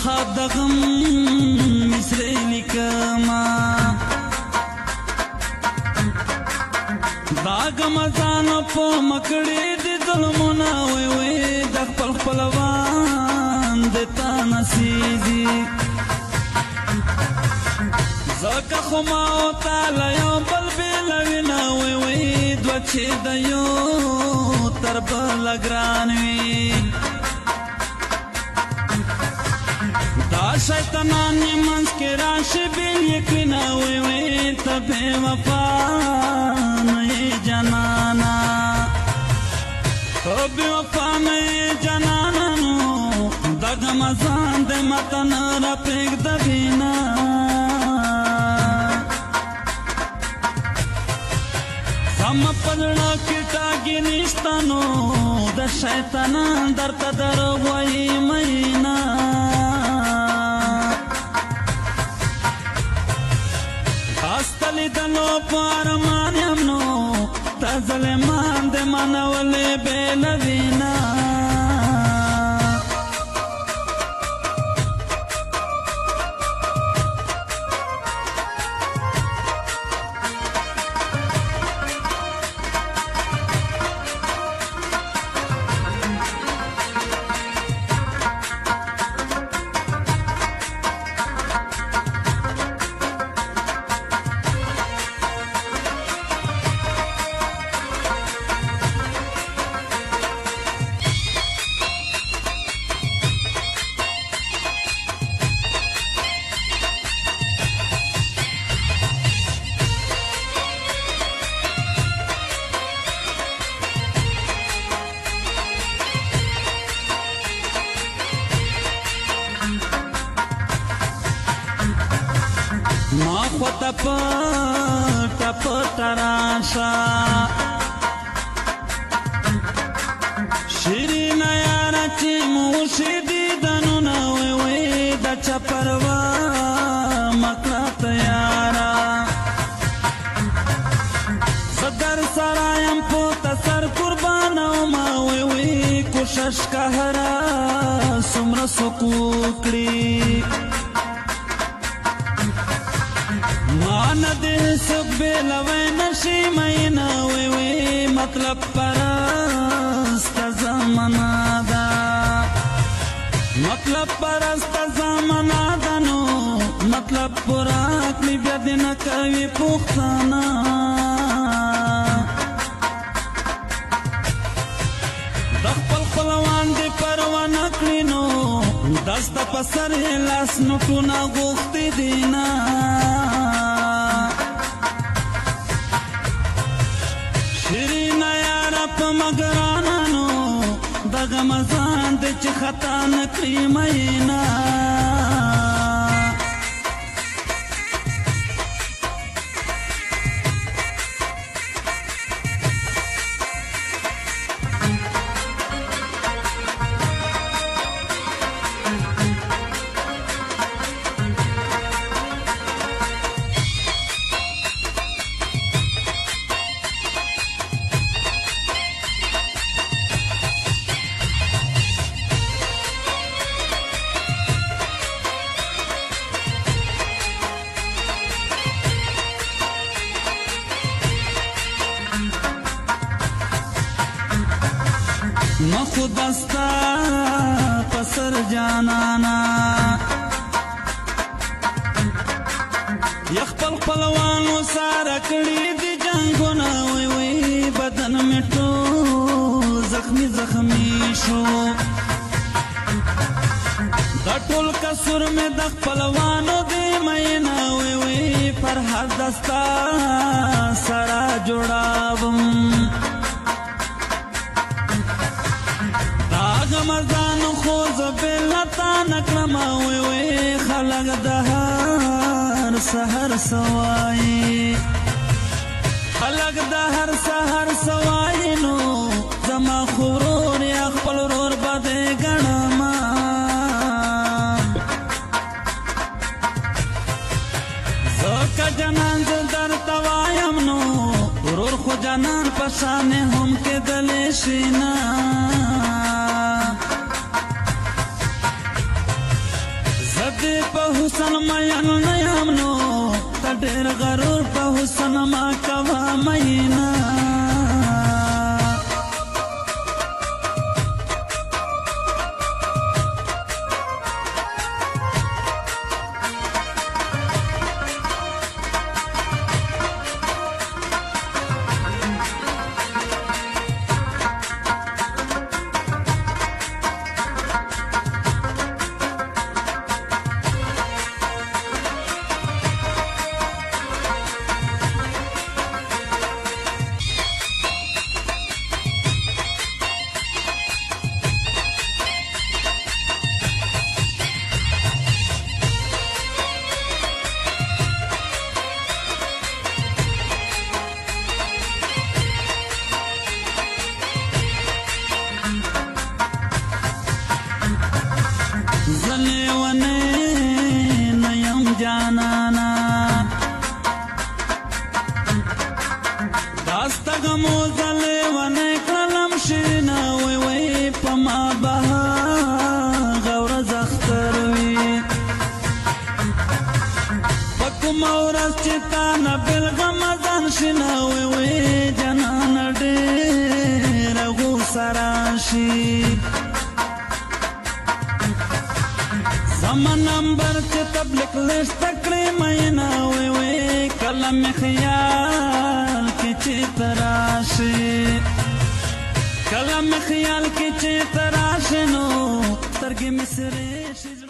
خاد د غم مصرې لیکما دا غم ځان په مکړې د ظلمونه وې وې د خپل خپلوان د تا نسیږي زکه خو ما او تعالی یو بل بېلوینه وې وې دوه چې د یو تر بله ګران وي دا شیطانان یې منځ کې راشي بېل یقینه وې وې ته بې وفا نه یې جانانه ته بې وفا نه یې جانانه نو دا غم ځان دې ماته نه راپرېږده بېنه زما په زړه کې ټاګې نشته نو د شیطانان درته دروغ وایي مینه ستا لیدلو په ارمان یم نو ته ظالمان د مانه ولې بېلوینه ما خو ته پټه پټه راشه شیرینه یاره چې مو وشي دیدنونه وې وې د چا پروا مه کړه تیاره زه در سره یم په ته سر قربانه ومه وې وې کوشش که هره څومره څوک وکړي مانا دې څوک بېلوی نشي مینه وې وې مطلب پرسته زمانه ده مطلب پرسته زمانه ده نو مطلب پوره کړي بیا دې نه کوي پوښتنه د خپل خپلوان دې پروا نه کړي نو دسته په سر یې لاس نوټونه غوښتي دي نه شیرینه یاره په مګرانانو د غم ځان دې چې خطا نه کړي مینه مخو دستا پسر جانانا یخپل خپلوانو ساره کړي دي جنګونه وې وې بدن مې ټول زخمي زخمي شو دا ټول کسور مې د خپلوانو دی مینه وې وې فرحت دستا سره جوړاوم غمزان خو زبلتا نکړم وې وې خلک د هر سحر سوای خلک د هر سحر سوای نو زما خورور یا خپل ورور باندې ګڼم زکه جنان ز درته وایم نو ورور خو جنان په شان هم کېدلی شي نه په حسن مین نه یم نو ته ډېر غرور په حسن ما کوه مینا جانانا داستغمو زلی ونی کلم شینا وی وی پما بها غور زختروی پکو مورس چتانا بالغمزان شینا وی وی جنانا دیر غو سراشی زمان نمبر چه تبلیغ لشت کړې مینا وی وی کلم خیال کې چې تراشي کلم خیال کې چې تراشي نو سترګې مې سرې